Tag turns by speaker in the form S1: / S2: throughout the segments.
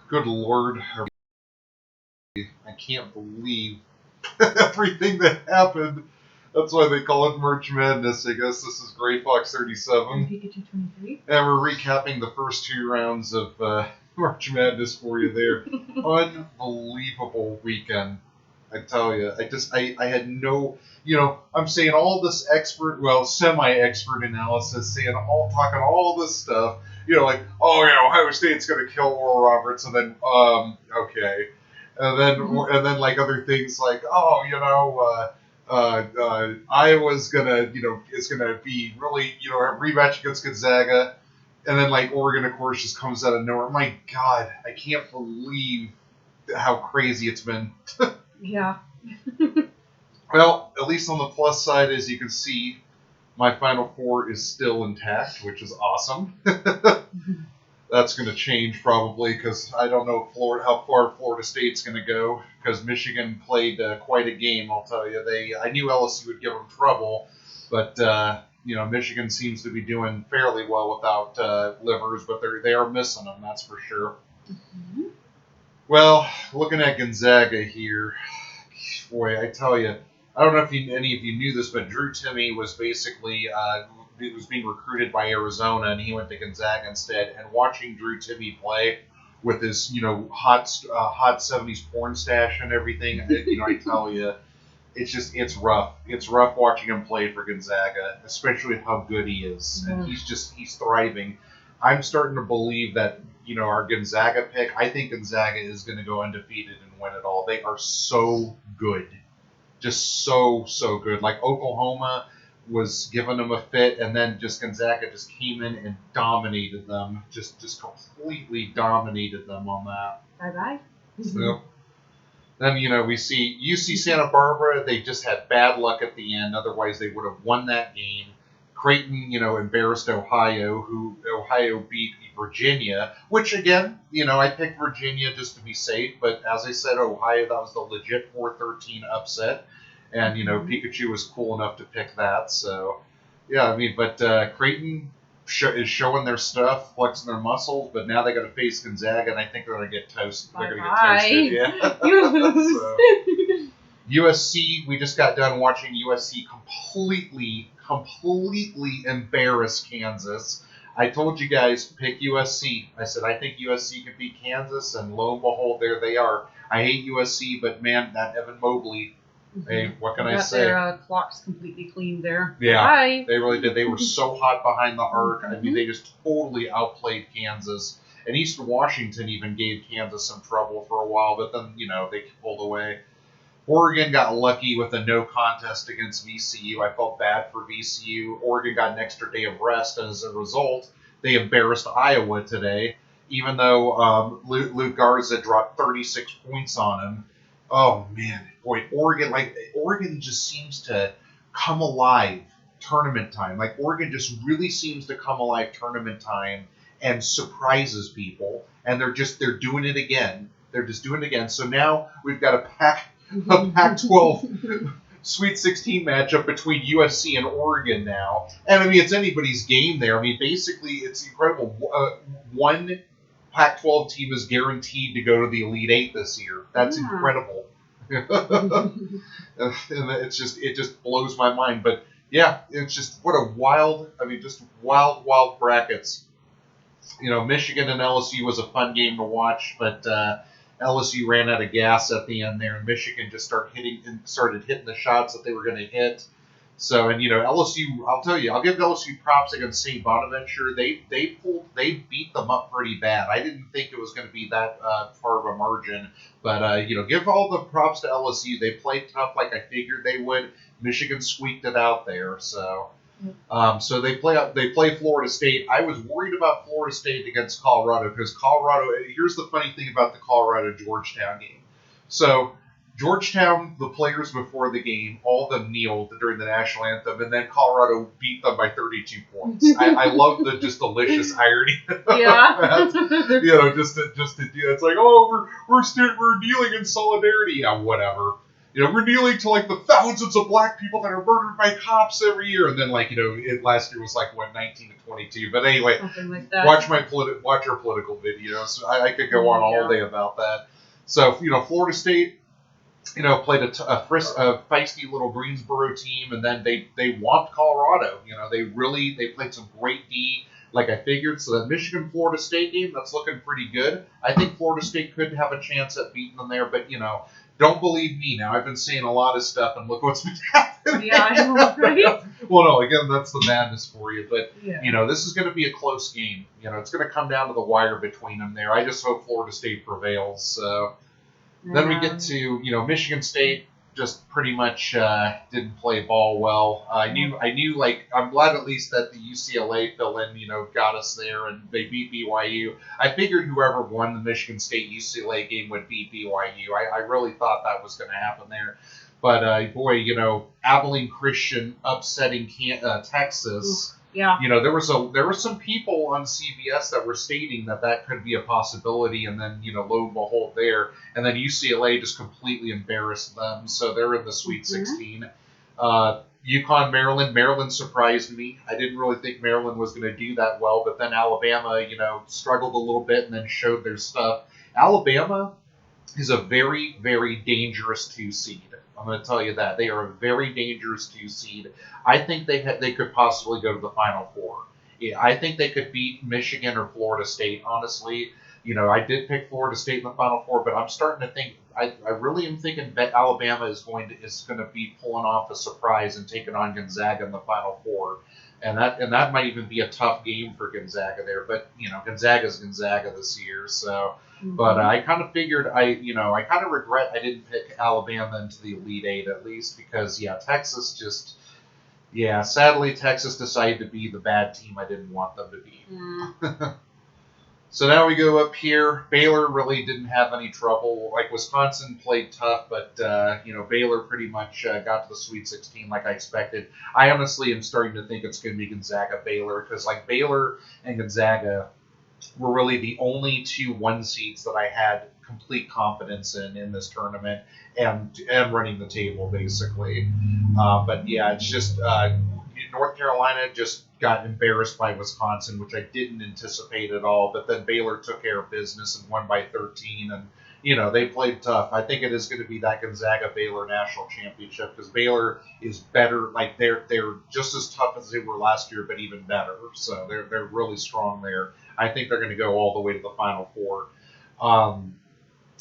S1: Good Lord. I can't believe everything that happened. That's why they call it March Madness. I guess this is Gray Fox 37.
S2: And Pikachu 23.
S1: And we're recapping the first two rounds of March Madness for you there. Unbelievable weekend. I tell you. I had no, I'm saying all this semi-expert analysis, talking all this stuff, Ohio State's going to kill Oral Roberts, and then, okay. And then like other things like, Iowa's gonna, is gonna be really, a rematch against Gonzaga, and then like Oregon, of course, just comes out of nowhere. My God, I can't believe how crazy it's been.
S2: Yeah.
S1: Well, at least on the plus side, as you can see, my Final Four is still intact, which is awesome. That's going to change probably because I don't know how far Florida State's going to go because Michigan played quite a game, I'll tell you. I knew LSU would give them trouble, but Michigan seems to be doing fairly well without Livers, but they are missing them, that's for sure.
S3: Mm-hmm.
S1: Well, looking at Gonzaga here, boy, I tell you, I don't know if any of you knew this, but Drew Timme was basically was being recruited by Arizona, and he went to Gonzaga instead. And watching Drew Timme play with his hot 70s porn stash and everything, I tell you, it's rough. It's rough watching him play for Gonzaga, especially how good he is, and he's thriving. I'm starting to believe that our Gonzaga pick. I think Gonzaga is going to go undefeated and win it all. They are so good. Just so good. Like Oklahoma was giving them a fit, and then just Gonzaga just came in and dominated them. Just completely dominated them on that.
S2: Bye-bye.
S1: So, then, we see UC Santa Barbara. They just had bad luck at the end. Otherwise, they would have won that game. Creighton, embarrassed Ohio, who Ohio beat Virginia, which, again, I picked Virginia just to be safe. But as I said, Ohio, that was the legit 4-13 upset. And, Pikachu was cool enough to pick that. So, yeah, but Creighton is showing their stuff, flexing their muscles. But now they got to face Gonzaga, and I think they're going to get toasted. They're going to get toasted, yeah. So, USC, we just got done watching USC completely embarrass Kansas. I told you guys, pick USC. I said, I think USC can beat Kansas, and lo and behold, there they are. I hate USC, but man, that Evan Mobley, hey, what can I say?
S2: Their clocks completely cleaned there.
S1: Yeah,
S2: Bye.
S1: They really did. They were so hot behind the arc. I mean, they just totally outplayed Kansas. And Eastern Washington even gave Kansas some trouble for a while, but then, they pulled away. Oregon got lucky with a no contest against VCU. I felt bad for VCU. Oregon got an extra day of rest, and as a result, they embarrassed Iowa today, even though Luke Garza dropped 36 points on him. Oh, man. Boy, Oregon just seems to come alive tournament time. Like, Oregon just really seems to come alive tournament time and surprises people, and they're doing it again. They're just doing it again. So now we've got a Pac-12 Sweet 16 matchup between USC and Oregon now. And, it's anybody's game there. Basically, it's incredible. One Pac-12 team is guaranteed to go to the Elite Eight this year. That's incredible. And it just blows my mind. But, yeah, it's just what a wild, just wild brackets. Michigan and LSU was a fun game to watch, but LSU ran out of gas at the end there, and Michigan just started hitting the shots that they were going to hit. So, and LSU, I'll tell you, I'll give LSU props against St. Bonaventure. They beat them up pretty bad. I didn't think it was going to be that far of a margin, but give all the props to LSU. They played tough like I figured they would. Michigan squeaked it out there, so. So they play Florida State. I was worried about Florida State against Colorado because Colorado. Here's the funny thing about the Colorado-Georgetown game. So Georgetown, the players before the game, all of them kneeled during the national anthem, and then Colorado beat them by 32 points. I love the just delicious irony.
S2: Yeah.
S1: Just to do it's like, oh, we're kneeling in solidarity. Yeah, whatever. we're kneeling to like the thousands of black people that are murdered by cops every year, and then last year was like 19 to 22. But anyway,
S2: something like that.
S1: watch our political videos. I could go on all day about that. So Florida State, played a feisty little Greensboro team, and then they whomped Colorado. They played some great D, like I figured. So that Michigan-Florida State game, that's looking pretty good. I think Florida State could have a chance at beating them there, but don't believe me now. I've been saying a lot of stuff, and look what's been happening.
S2: Yeah, I know, right?
S1: Well, no, again, that's the madness for you. But,
S2: Yeah.
S1: this is going to be a close game. It's going to come down to the wire between them there. I just hope Florida State prevails. So then we get to, Michigan State just pretty much didn't play ball well. I knew, I'm glad at least that the UCLA fill-in, got us there, and they beat BYU. I figured whoever won the Michigan State-UCLA game would beat BYU. I really thought that was going to happen there. But, boy, Abilene Christian upsetting Texas.
S2: Yeah.
S1: There were some people on CBS that were stating that could be a possibility, and then lo and behold, and then UCLA just completely embarrassed them, so they're in the Sweet 16. Yukon Maryland surprised me. I didn't really think Maryland was going to do that well, but then Alabama, struggled a little bit and then showed their stuff. Alabama is a very, very dangerous 2 seed. I'm going to tell you that. They are a very dangerous 2 seed. I think they could possibly go to the Final Four. Yeah, I think they could beat Michigan or Florida State, honestly. I did pick Florida State in the Final Four, but I'm starting to think, I really am thinking that Alabama is going to be pulling off a surprise and taking on Gonzaga in the Final Four. And that might even be a tough game for Gonzaga there. But, Gonzaga's Gonzaga this year, so... But I kind of figured I kind of regret I didn't pick Alabama into the Elite Eight at least because, Texas sadly Texas decided to be the bad team I didn't want them to be. So now we go up here. Baylor really didn't have any trouble. Like Wisconsin played tough, but, Baylor pretty much got to the Sweet 16 like I expected. I honestly am starting to think it's going to be Gonzaga-Baylor because, Baylor and Gonzaga were really the only 2 1 seeds that I had complete confidence in this tournament and running the table, basically. But, it's just North Carolina just got embarrassed by Wisconsin, which I didn't anticipate at all. But then Baylor took care of business and won by 13. And, they played tough. I think it is going to be that Gonzaga-Baylor national championship because Baylor is better. They're just as tough as they were last year, but even better. So they're really strong there. I think they're going to go all the way to the Final Four.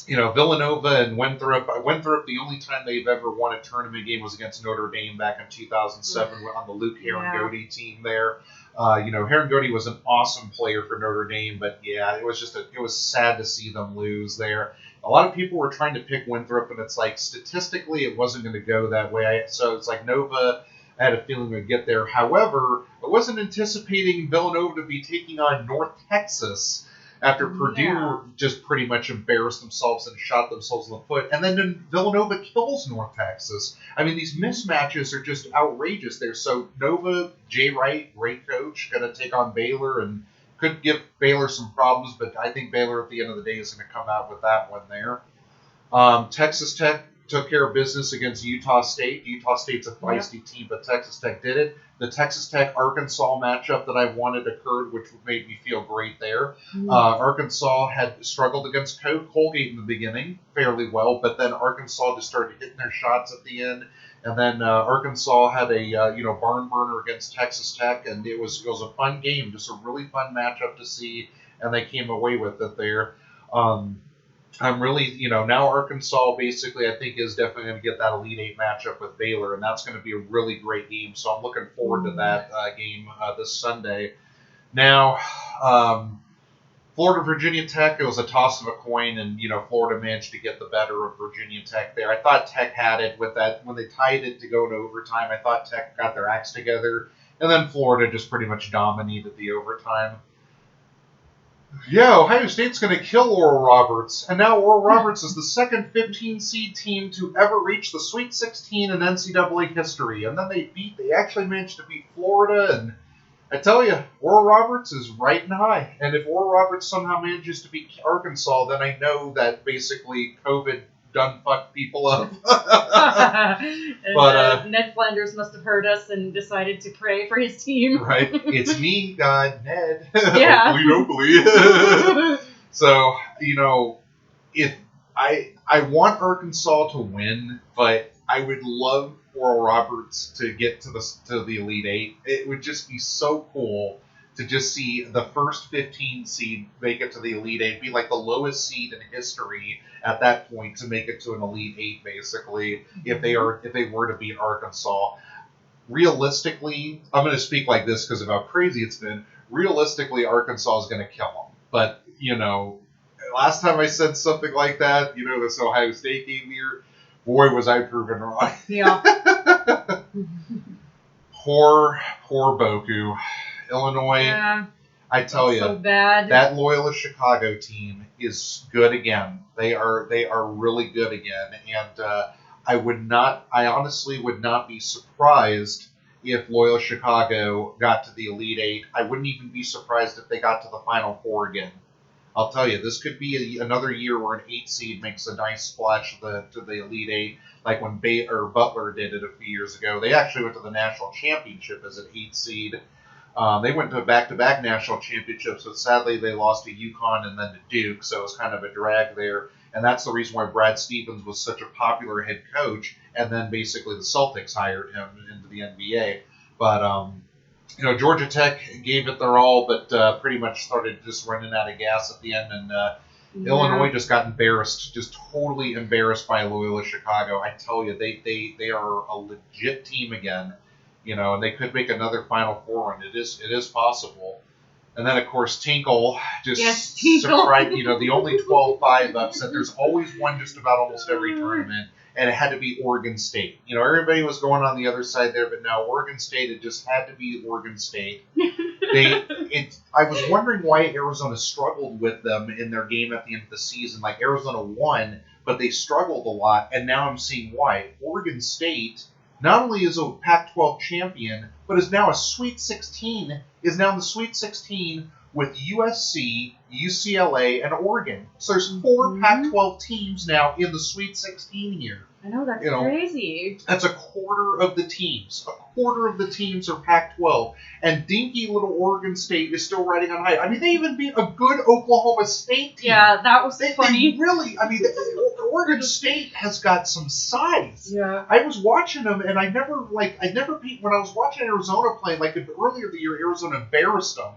S1: Villanova and Winthrop. Winthrop, the only time they've ever won a tournament game was against Notre Dame back in 2007 on the Luke Herringody team there. Herringody was an awesome player for Notre Dame, but it was sad to see them lose there. A lot of people were trying to pick Winthrop, and it's like statistically it wasn't going to go that way. So it's like Nova. I had a feeling we'd get there. However, I wasn't anticipating Villanova to be taking on North Texas after Purdue just pretty much embarrassed themselves and shot themselves in the foot. And then Villanova kills North Texas. I mean, these mismatches are just outrageous there. So Nova, Jay Wright, great coach, going to take on Baylor and could give Baylor some problems, but I think Baylor at the end of the day is going to come out with that one there. Texas Tech took care of business against Utah State. Utah State's a feisty team, but Texas Tech did it. The Texas Tech-Arkansas matchup that I wanted occurred, which made me feel great there. Arkansas had struggled against Colgate in the beginning fairly well, but then Arkansas just started hitting their shots at the end. And then Arkansas had a barn burner against Texas Tech, and it was a fun game, just a really fun matchup to see, and they came away with it there. I'm really, now Arkansas basically I think is definitely going to get that Elite Eight matchup with Baylor, and that's going to be a really great game. So I'm looking forward to that game this Sunday. Now, Florida, Virginia Tech, it was a toss of a coin, and, Florida managed to get the better of Virginia Tech there. I thought Tech had it with that. When they tied it to go to overtime, I thought Tech got their acts together, and then Florida just pretty much dominated the overtime. Ohio State's going to kill Oral Roberts, and now Oral Roberts is the second 15-seed team to ever reach the Sweet 16 in NCAA history, and then they actually managed to beat Florida, and I tell you, Oral Roberts is riding high, and if Oral Roberts somehow manages to beat Arkansas, then I know that basically COVID done fucked people up.
S2: And,
S1: But,
S2: Ned Flanders must have heard us and decided to pray for his team.
S1: Right? It's me, God, Ned.
S2: Yeah.
S1: Hopefully. So, if I want Arkansas to win, but I would love Oral Roberts to get to the Elite Eight. It would just be so cool to just see the first 15 seed make it to the Elite Eight, be like the lowest seed in history at that point to make it to an Elite Eight, basically, if they were to beat Arkansas. Realistically, I'm going to speak like this because of how crazy it's been. Realistically, Arkansas is going to kill them. But, last time I said something like that, this Ohio State game here, boy, was I proven wrong.
S2: Yeah.
S1: Poor Boku. Illinois,
S2: Yeah.
S1: I tell you,
S2: so bad.
S1: that Loyola Chicago team is good again. They are really good again. And I honestly would not be surprised if Loyola Chicago got to the Elite Eight. I wouldn't even be surprised if they got to the Final Four again. I'll tell you, this could be another year where an 8 seed makes a nice splash to the Elite Eight, like when Butler did it a few years ago. They actually went to the national championship as an 8 seed. They went to back-to-back national championships, but sadly they lost to Yukon and then to Duke, so it was kind of a drag there. And that's the reason why Brad Stevens was such a popular head coach, and then basically the Celtics hired him into the NBA. But, Georgia Tech gave it their all, but pretty much started just running out of gas at the end, and Illinois just got embarrassed, just totally embarrassed by Loyola Chicago. I tell you, they are a legit team again, and they could make another Final Four run. It is possible. And then, of course, Tinkle just surprised, the only 12-5 upset. There's always one just about almost every tournament, and it had to be Oregon State. Everybody was going on the other side there, but no, Oregon State, it just had to be Oregon State. I was wondering why Arizona struggled with them in their game at the end of the season. Like, Arizona won, but they struggled a lot, and now I'm seeing why. Oregon State not only is a Pac-12 champion, but is now a Sweet 16, is now in the Sweet 16 with USC, UCLA, and Oregon. So there's 4 Pac-12 teams now in the Sweet 16 here.
S2: I know, that's crazy.
S1: That's a quarter of the teams. A quarter of the teams are Pac-12. And dinky little Oregon State is still riding on high. I mean, they even beat a good Oklahoma State team.
S2: Yeah, that was funny.
S1: They really, Oregon State has got some size.
S2: Yeah.
S1: I was watching them, and when I was watching Arizona playing, like earlier the year, Arizona embarrassed them.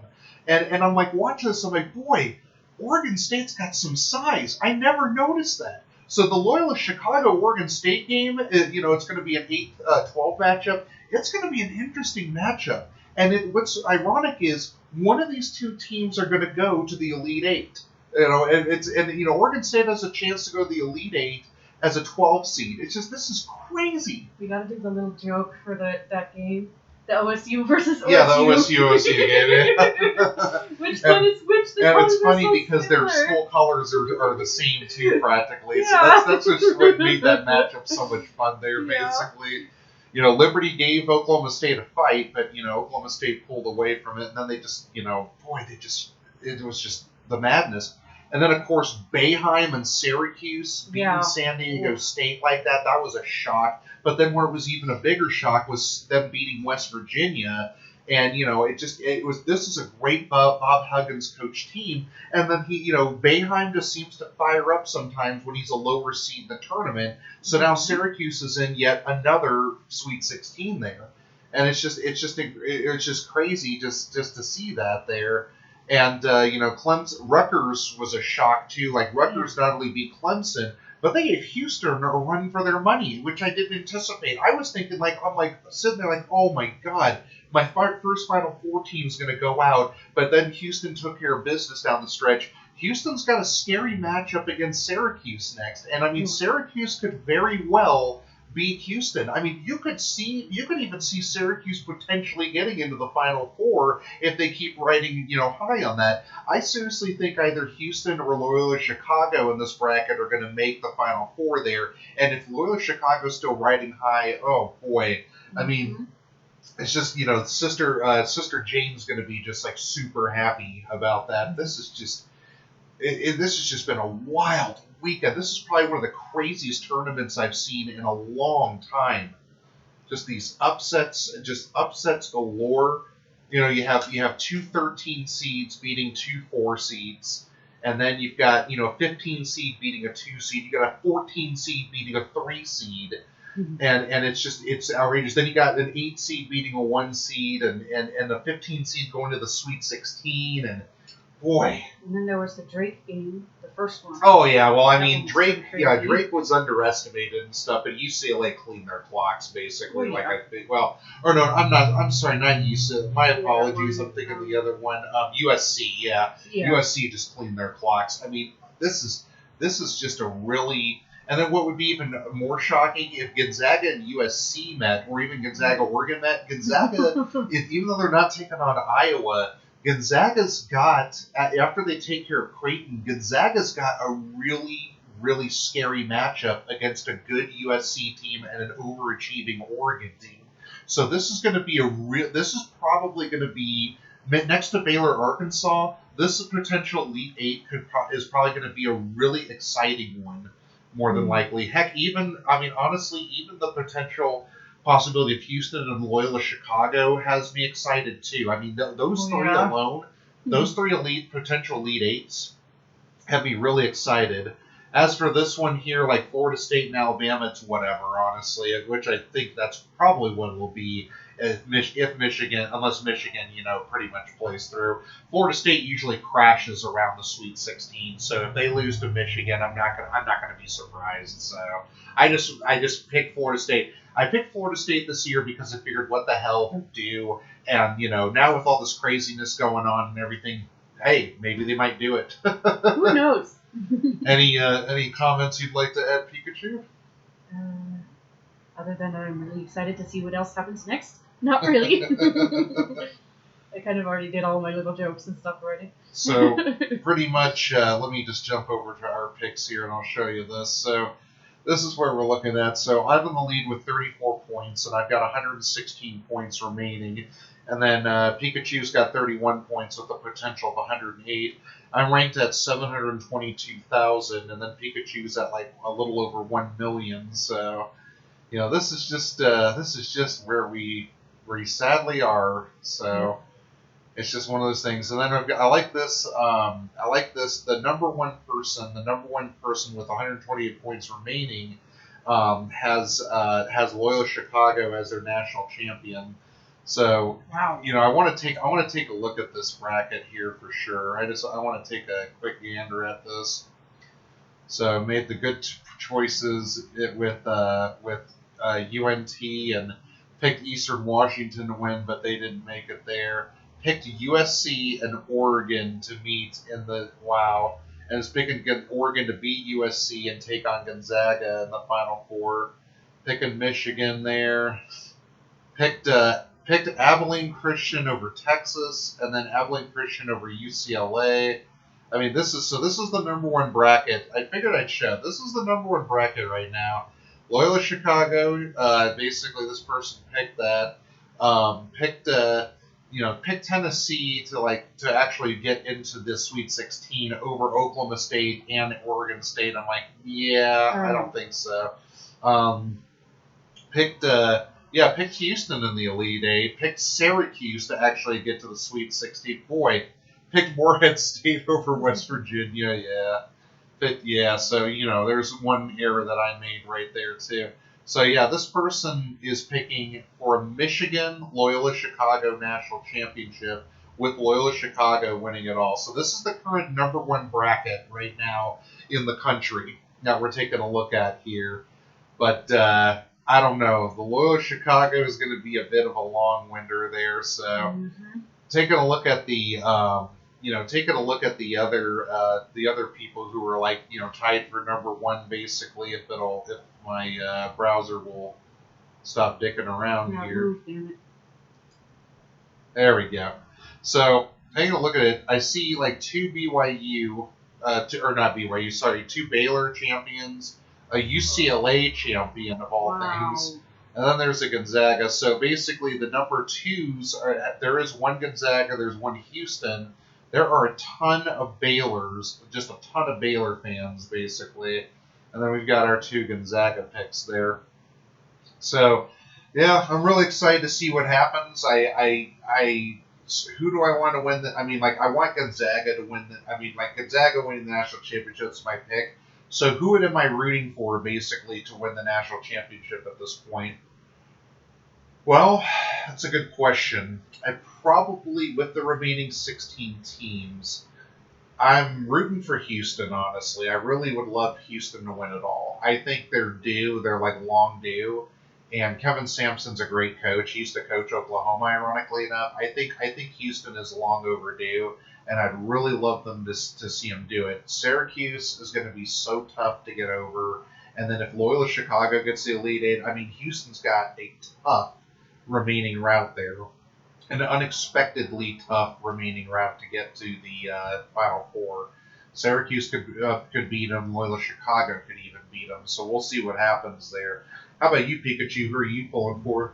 S1: And I'm like, watching this, I'm like, boy, Oregon State's got some size. I never noticed that. So the Loyola Chicago-Oregon State game, it's going to be an 8-12 matchup. It's going to be an interesting matchup. And what's ironic is one of these two teams are going to go to the Elite Eight. Oregon State has a chance to go to the Elite Eight as a 12 seed. It's just, this is crazy.
S2: We got to do the little joke for that game. The OSU versus OSU.
S1: Yeah, the OSU game.
S2: Which one is which?
S1: And it's funny because their school colors are the same too, practically.
S2: Yeah.
S1: So that's just what made that matchup so much fun there, basically. Liberty gave Oklahoma State a fight, but, Oklahoma State pulled away from it. And then they just, it was just the madness. And then, of course, Boeheim and Syracuse beating San Diego State like that. That was a shock. But then where it was even a bigger shock was them beating West Virginia. And, this is a great Bob Huggins coach team. And then Boeheim just seems to fire up sometimes when he's a lower seed in the tournament. So now Syracuse is in yet another Sweet 16 there. And it's just crazy just to see that there. And, Rutgers was a shock, too. Like, Rutgers not only beat Clemson, but they gave Houston a run for their money, which I didn't anticipate. I was thinking, I'm sitting there oh, my God, my first Final Four team is going to go out. But then Houston took care of business down the stretch. Houston's got a scary matchup against Syracuse next. And, Syracuse could very well beat Houston. You could even see Syracuse potentially getting into the Final Four if they keep riding, high on that. I seriously think either Houston or Loyola Chicago in this bracket are going to make the Final Four there. And if Loyola Chicago's still riding high, oh boy, it's just Sister Jane's going to be just super happy about that. This has just been a wild, weekend. This is probably one of the craziest tournaments I've seen in a long time. Just these upsets, just upsets galore. You know, you have two 13 seeds beating two 4 seeds, and then you've got a 15 seed beating a 2 seed. You got a 14 seed beating a 3 seed, and it's outrageous. Then you got an 8 seed beating a 1 seed, and a 15 seed going to the Sweet 16, and boy.
S2: And then there was the Drake game, the first one.
S1: Oh yeah, well I
S2: That
S1: mean
S2: one was
S1: Drake,
S2: pretty
S1: yeah,
S2: crazy.
S1: Drake was underestimated and stuff, but UCLA cleaned their clocks basically.
S2: Oh,
S1: Like
S2: yeah.
S1: I think, well, or no, I'm sorry, not UCLA. My apologies,
S2: one,
S1: I'm thinking the other one. USC, yeah.
S2: Yeah.
S1: USC just cleaned their clocks. I mean, this is just a really. And then what would be even more shocking if Gonzaga and USC met, or even Gonzaga Oregon met. Gonzaga, even though they're not taking on Iowa. Gonzaga's got, after they take care of Creighton, Gonzaga's got a really, really scary matchup against a good USC team and an overachieving Oregon team. So this is going to be this is probably going to be, next to Baylor, Arkansas, this potential Elite Eight is probably going to be a really exciting one, more than likely. Heck, honestly, even the potential possibility of Houston and Loyola Chicago has me excited too. I mean, those three alone, those 3 potential Elite Eights, have me really excited. As for this one here, like Florida State and Alabama, it's whatever, honestly, which I think that's probably what it will be if Michigan, unless Michigan, pretty much plays through. Florida State usually crashes around the Sweet 16, so if they lose to Michigan, I'm not gonna be surprised. So I just picked Florida State. I picked Florida State this year because I figured what the hell do, and now with all this craziness going on and everything, hey, maybe they might do it.
S2: Who knows?
S1: Any comments you'd like to add, Pikachu?
S2: Other than I'm really excited to see what else happens next. Not really. I kind of already did all my little jokes and stuff already.
S1: So pretty much, let me just jump over to our picks here and I'll show you this. So this is where we're looking at. So I'm in the lead with 34 points, and I've got 116 points remaining. And then Pikachu's got 31 points with a potential of 108. I'm ranked at 722,000, and then Pikachu's at like a little over 1 million. So, this is just where we sadly are. So it's just one of those things. And then I like this. The number one person with 128 points remaining has Loyola Chicago as their national champion. So,
S2: wow.
S1: I want to take a look at this bracket here for sure. I want to take a quick gander at this. So, made the good choices with UNT and picked Eastern Washington to win, but they didn't make it there. Picked USC and Oregon to meet in the and is picking Oregon to beat USC and take on Gonzaga in the Final Four. Picking Michigan there. Picked Abilene Christian over Texas, and then Abilene Christian over UCLA. I mean, this is the number one bracket. I figured I'd show. This is the number one bracket right now. Loyola Chicago. Basically, this person picked that. Picked Tennessee to actually get into the Sweet 16 over Oklahoma State and Oregon State. I'm like, I don't think so. Picked Houston in the Elite Eight. Picked Syracuse to actually get to the Sweet 16. Boy, picked Morehead State over West Virginia. So there's one error that I made right there too. So this person is picking for a Michigan Loyola Chicago National Championship with Loyola Chicago winning it all. So this is the current number one bracket right now in the country that we're taking a look at here. But I don't know. The Loyola Chicago is going to be a bit of a long winter there. So taking a look at the other people who are tied for number one, basically, if my browser will stop dicking around here.
S2: Damn it.
S1: There we go. So taking a look at it, I see two BYU, two Baylor champions, a UCLA champion of all things, and then there's a Gonzaga. So basically, the number twos there is one Gonzaga, there's one Houston, there are a ton of Baylors, just a ton of Baylor fans, basically. And then we've got our 2 Gonzaga picks there. So, yeah, I'm really excited to see what happens. Who do I want to win? I want Gonzaga to win. Gonzaga winning the national championship is my pick. So, who am I rooting for, basically, to win the national championship at this point? Well, that's a good question. I probably, with the remaining 16 teams, I'm rooting for Houston, honestly. I really would love Houston to win it all. I think they're due. They're long due. And Kevin Sampson's a great coach. He used to coach Oklahoma, ironically enough. I think Houston is long overdue, and I'd really love them to see him do it. Syracuse is going to be so tough to get over. And then if Loyola Chicago gets the Elite Eight, Houston's got a tough remaining route there. An unexpectedly tough remaining route to get to the Final Four. Syracuse could beat them. Loyola Chicago could even beat them. So we'll see what happens there. How about you, Pikachu? Who are you pulling for?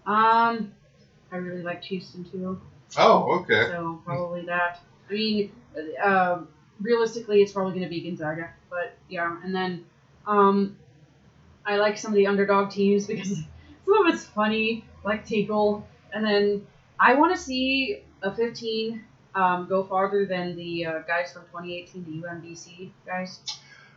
S2: I really liked Houston too.
S1: Oh, okay.
S2: So probably that. Realistically, it's probably going to be Gonzaga. But yeah, and then I like some of the underdog teams because some of it's funny, like Tinkle. And then I want to see a 15 go farther than the guys from 2018, the UMBC guys.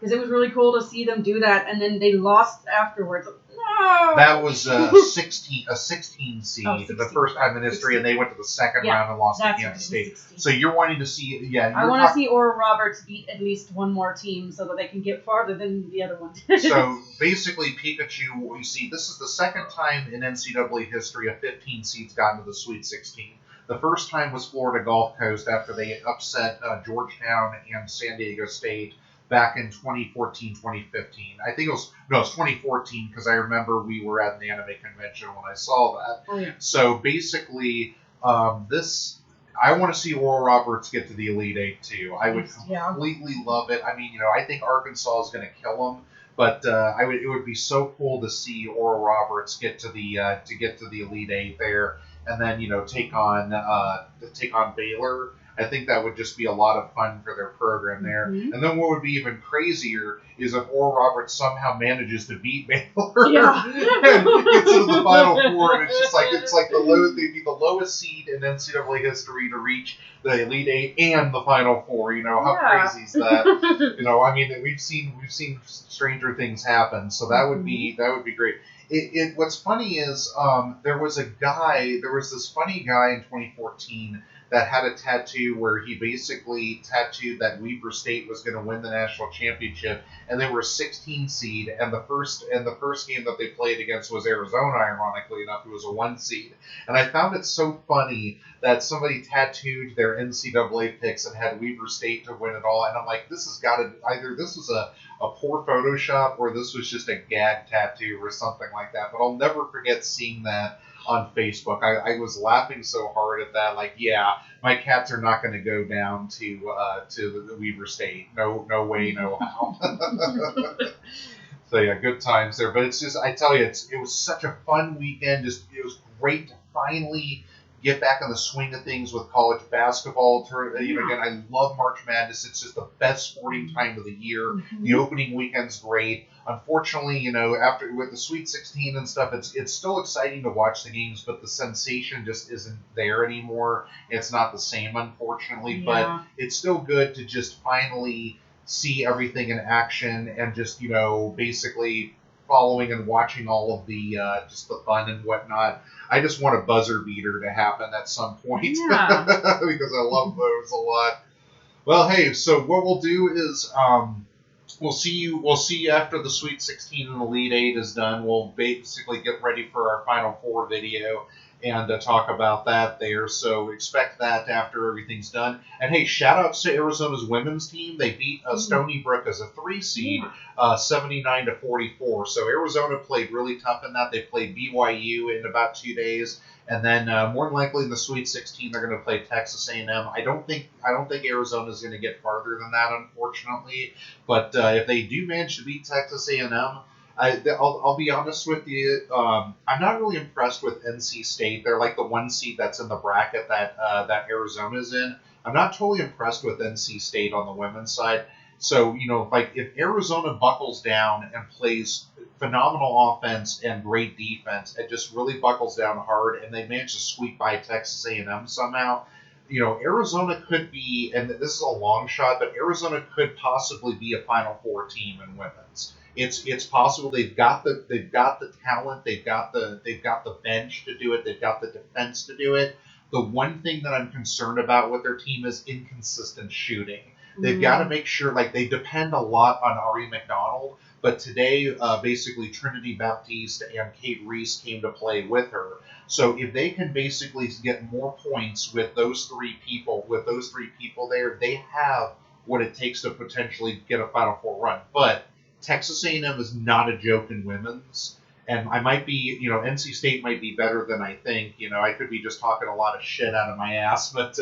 S2: Because it was really cool to see them do that, and then they lost afterwards. No!
S1: That was a 16 seed,
S2: 16.
S1: the first time in history,
S2: 16.
S1: and they went to the second round and lost to Kansas State.
S2: 16.
S1: So you're wanting to see,
S2: I want to see Oral Roberts beat at least one more team so that they can get farther than the other one.
S1: So basically, Pikachu, what you see, this is the second time in NCAA history a 15 seed's gotten to the Sweet 16. The first time was Florida Gulf Coast after they upset Georgetown and San Diego State back in 2014, 2015. I think it was 2014 because I remember we were at an anime convention when I saw that.
S2: Oh, yeah.
S1: So basically, I want to see Oral Roberts get to the Elite Eight too. I would completely love it. I think Arkansas is going to kill them, but it would be so cool to see Oral Roberts get to the Elite Eight there, and then take on Baylor. I think that would just be a lot of fun for their program there. Mm-hmm. And then what would be even crazier is if Oral Roberts somehow manages to beat Baylor and gets into the Final Four, and it's like they'd be the lowest seed in NCAA history to reach the Elite Eight and the Final Four. How crazy is that? We've seen stranger things happen, so that would be great. What's funny is there was this funny guy in 2014 that had a tattoo where he basically tattooed that Weber State was going to win the national championship, and they were a 16 seed, and the first game that they played against was Arizona, ironically enough, who was a 1 seed. And I found it so funny that somebody tattooed their NCAA picks and had Weber State to win it all, and I'm like, this has got to, either this was a poor Photoshop or this was just a gag tattoo or something like that, but I'll never forget seeing that on Facebook. I was laughing so hard at that. Like, yeah, my cats are not going to go down to the Weber State. No way, no how. So yeah, good times there. But it's just, I tell you, it was such a fun weekend. It was great to finally get back on the swing of things with college basketball. Again, I love March Madness. It's just the best sporting time of the year. Mm-hmm. The opening weekend's great. Unfortunately, after with the Sweet 16 and stuff, it's still exciting to watch the games, but the sensation just isn't there anymore. It's not the same, unfortunately, but it's still good to just finally see everything in action and just, basically following and watching all of the just the fun and whatnot. I just want a buzzer beater to happen at some point because I love those a lot. Well, hey, so what we'll do is we'll see you after the Sweet 16 and Elite 8 is done. We'll basically get ready for our Final Four video and talk about that there. So expect that after everything's done. And hey, shout out to Arizona's women's team. They beat Stony Brook as a 3 seed, 79-44. So Arizona played really tough in that. They played BYU in about 2 days. And then more than likely in the Sweet 16, they're going to play Texas A&M. I don't think Arizona is going to get farther than that, unfortunately. But if they do manage to beat Texas A&M, I'll be honest with you. I'm not really impressed with NC State. They're like the one seed that's in the bracket that Arizona's in. I'm not totally impressed with NC State on the women's side. So, like if Arizona buckles down and plays phenomenal offense and great defense, it just really buckles down hard, and they manage to squeak by Texas A&M somehow. Arizona could be, and this is a long shot, but Arizona could possibly be a Final Four team in women's. It's possible. They've got the talent, they've got the bench to do it, they've got the defense to do it. The one thing that I'm concerned about with their team is inconsistent shooting. They've got to make sure, like, they depend a lot on Ari McDonald, but today, basically, Trinity Baptiste and Kate Reese came to play with her. So if they can basically get more points with those three people there, they have what it takes to potentially get a Final Four run. But Texas A&M is not a joke in women's. And I might be, NC State might be better than I think. I could be just talking a lot of shit out of my ass, but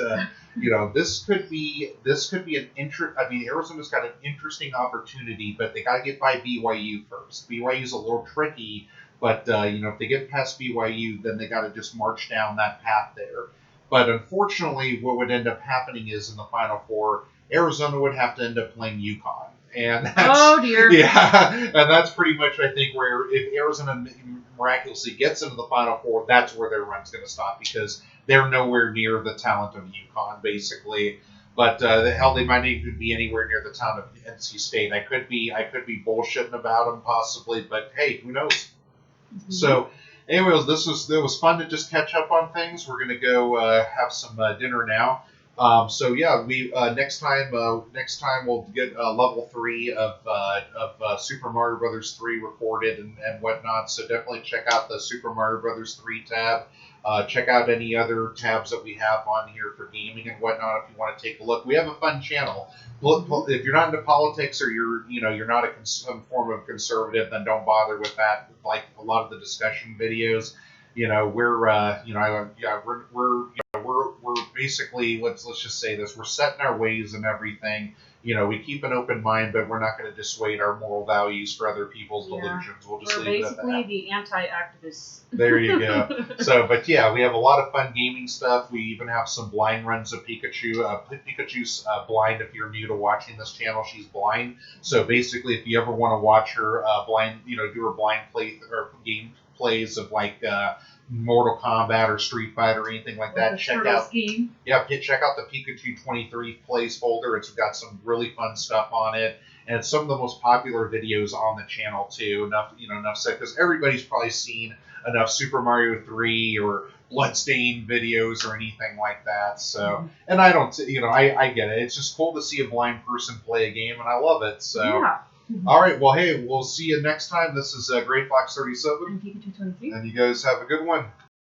S1: this could be an Arizona's got an interesting opportunity, but they got to get by BYU first. BYU's a little tricky, but if they get past BYU, then they got to just march down that path there. But unfortunately, what would end up happening is in the Final Four, Arizona would have to end up playing Yukon. And
S2: oh dear.
S1: Yeah, and that's pretty much, I think, where if Arizona miraculously gets into the Final Four, that's where their run's going to stop, because they're nowhere near the talent of Yukon, basically. But they might even be anywhere near the talent of NC State. I could be bullshitting about them possibly, but hey, who knows? Mm-hmm. So, anyways, it was fun to just catch up on things. We're gonna go have some dinner now. So yeah, we next time we'll get level 3 of Super Mario Brothers 3 recorded and whatnot. So definitely check out the Super Mario Brothers 3 tab. Check out any other tabs that we have on here for gaming and whatnot if you want to take a look. We have a fun channel. If you're not into politics or you're not some form of conservative, then don't bother with that. Like a lot of the discussion videos. We're basically, let's just say this, we're set in our ways and everything. We keep an open mind, but we're not going to dissuade our moral values for other people's delusions. We'll just leave it at that.
S2: We're basically the anti-activists.
S1: There you go. So, but yeah, we have a lot of fun gaming stuff. We even have some blind runs of Pikachu. Pikachu's blind. If you're new to watching this channel, she's blind. So basically, if you ever want to watch her blind, do her blind play or game plays of like Mortal Kombat or Street Fighter or anything like that, check out the Pikachu 23 plays folder. It's got some really fun stuff on it, and it's some of the most popular videos on the channel too. Enough said, because everybody's probably seen enough Super Mario 3 or Bloodstained videos or anything like that. So, and I don't, I get it. It's just cool to see a blind person play a game, and I love it. So. Yeah. All right, well, hey, we'll see you next time. This is Great Fox 37.
S2: And Pikachu 23.
S1: And you guys have a good one.